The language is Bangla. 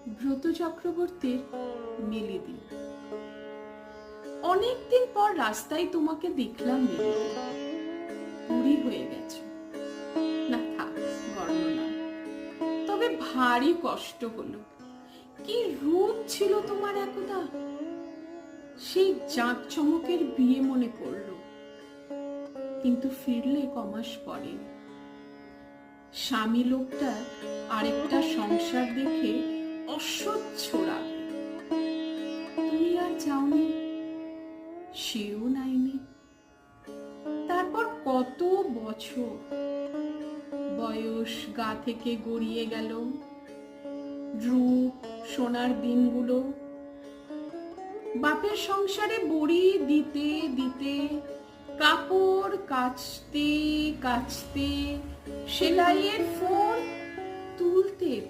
ব্রত চক্রবর্তীর মিলিদি। অনেকদিন পর রাস্তায় তোমাকে দেখলাম মিলিদি। বুড়ি হয়ে গেছো। না থাক, বর্ণনা। তবে ভারী কষ্ট হলো। কি রূপ ছিল তোমার একদা। সেই জাঁকজমকের বিয়ে মনে পড়লো। কিন্তু ফিরলে কমাস পরে। স্বামী লোকটা আরেকটা সংসার দেখে অসহ্য লাগে। তুমি আর যাওনি, সেও নাইনি। তারপর কত বছর, বয়স গা থেকে গড়িয়ে গেল। রূপ সোনার দিনগুলো বাপের সংসারে বড়ি দিতে দিতে, কাপড় কাচতে কাচতে, সেলাইয়ের ফোন তুলতে